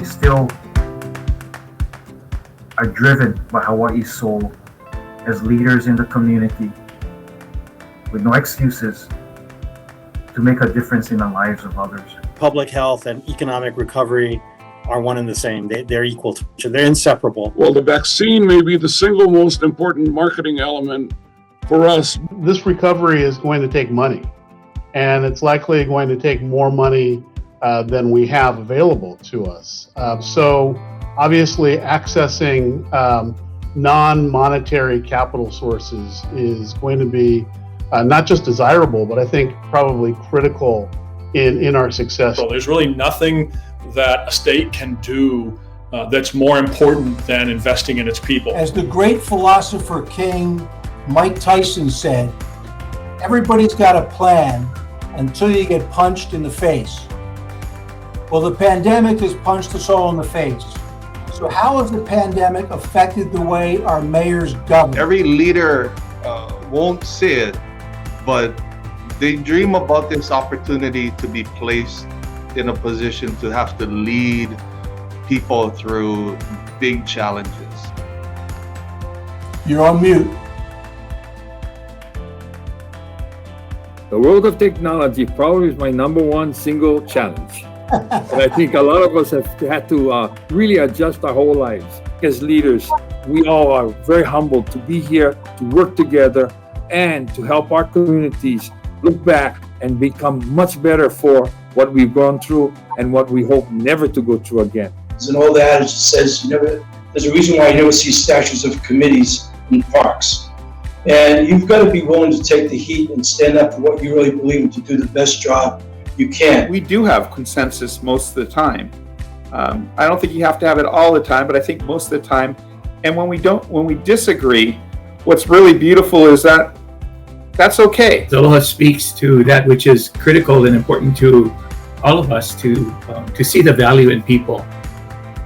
we still are driven by Hawaii's soul as leaders in the community with no excuses to make a difference in the lives of others. Public health and economic recovery are one and the same. They're equal to each other. They're inseparable. Well, the vaccine may be the single most important marketing element for us. This recovery is going to take money, and it's likely going to take more money than we have available to us. So obviously accessing non-monetary capital sources is going to be not just desirable, but I think probably critical in our success. So there's really nothing that a state can do that's more important than investing in its people. As the great philosopher King Mike Tyson said, everybody's got a plan until you get punched in the face. Well, the pandemic has punched us all in the face. So how has the pandemic affected the way our mayors govern? Every leader won't say it, but they dream about this opportunity to be placed in a position to have to lead people through big challenges. You're on mute. The world of technology probably is my number one single challenge. And I think a lot of us have had to really adjust our whole lives. As leaders, we all are very humbled to be here, to work together, and to help our communities look back and become much better for what we've gone through and what we hope never to go through again. There's an old adage that says, there's a reason why you never see statues of committees in parks. And you've got to be willing to take the heat and stand up for what you really believe in to do the best job you can. We do have consensus most of the time. I don't think you have to have it all the time, but I think most of the time. And when we disagree, what's really beautiful is that that's okay. Aloha speaks to that which is critical and important to all of us to see the value in people,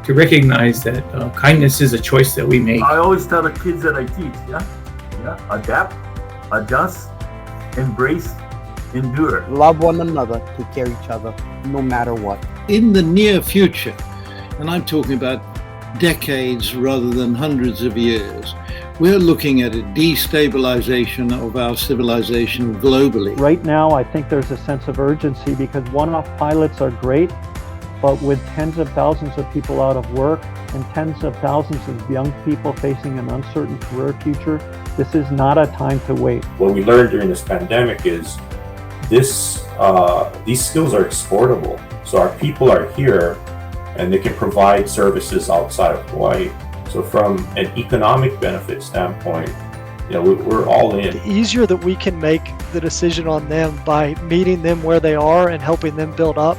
to recognize that kindness is a choice that we make. I always tell the kids that I teach, adapt, adjust, embrace, endure. Love one another, take care of each other, no matter what. In the near future, and I'm talking about decades rather than hundreds of years, we're looking at a destabilization of our civilization globally. Right now, I think there's a sense of urgency because one-off pilots are great, but with tens of thousands of people out of work and tens of thousands of young people facing an uncertain career future, this is not a time to wait. What we learned during this pandemic is these skills are exportable. So our people are here and they can provide services outside of Hawaii. So from an economic benefit standpoint, we're all in. The easier that we can make the decision on them by meeting them where they are and helping them build up,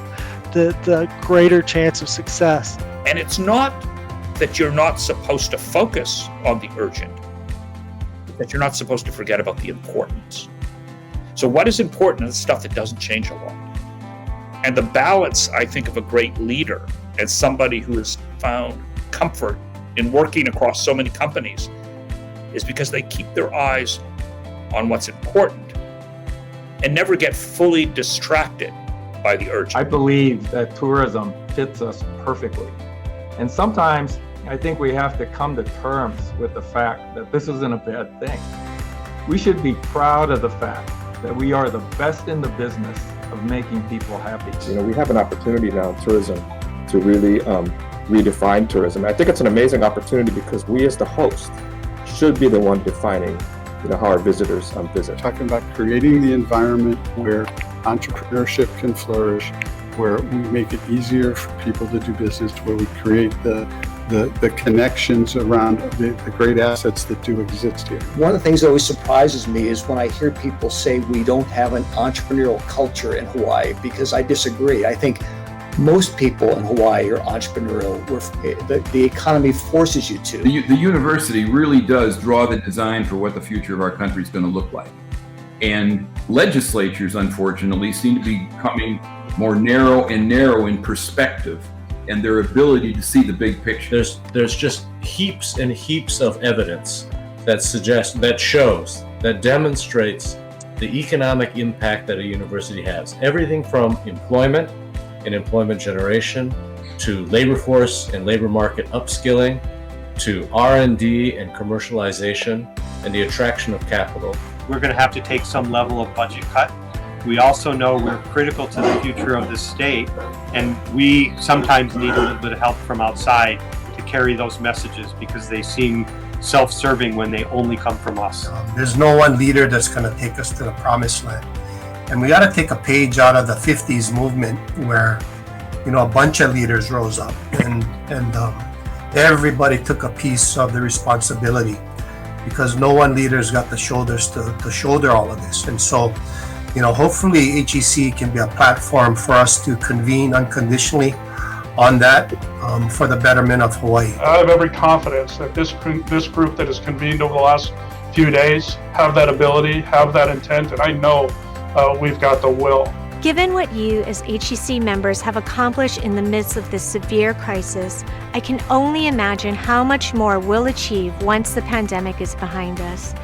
the greater chance of success. And it's not that you're not supposed to focus on the urgent, that you're not supposed to forget about the importance. So what is important is stuff that doesn't change a lot. And the balance, I think, of a great leader and somebody who has found comfort in working across so many companies is because they keep their eyes on what's important and never get fully distracted by the urgent. I believe that tourism fits us perfectly. And sometimes I think we have to come to terms with the fact that this isn't a bad thing. We should be proud of the fact that we are the best in the business of making people happy. We have an opportunity now in tourism to really redefine tourism. I think it's an amazing opportunity because we as the host should be the one defining how our visitors visit. Talking about creating the environment where entrepreneurship can flourish, where we make it easier for people to do business, where we create the connections around the great assets that do exist here. One of the things that always surprises me is when I hear people say we don't have an entrepreneurial culture in Hawaii, because I disagree. I think most people in Hawaii are entrepreneurial. The economy forces you to. The university really does draw the design for what the future of our country is going to look like. And legislatures, unfortunately, seem to be becoming more narrow and narrow in perspective and their ability to see the big picture. There's just heaps and heaps of evidence that shows, that demonstrates the economic impact that a university has. Everything from employment and employment generation to labor force and labor market upskilling, to R&D and commercialization, and the attraction of capital. We're going to have to take some level of budget cut. We also know we're critical to the future of the state, and we sometimes need a little bit of help from outside to carry those messages because they seem self-serving when they only come from us. There's no one leader that's going to take us to the promised land. And we got to take a page out of the 50s movement where, a bunch of leaders rose up and everybody took a piece of the responsibility because no one leader's got the shoulders to shoulder all of this. And so, hopefully HEC can be a platform for us to convene unconditionally on that for the betterment of Hawaii. I have every confidence that this group that has convened over the last few days have that ability, have that intent, and I know we've got the will. Given what you as HEC members have accomplished in the midst of this severe crisis, I can only imagine how much more we'll achieve once the pandemic is behind us.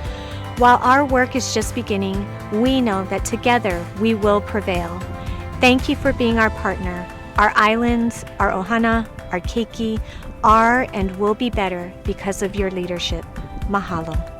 While our work is just beginning, we know that together we will prevail. Thank you for being our partner. Our islands, our ohana, our keiki are and will be better because of your leadership. Mahalo.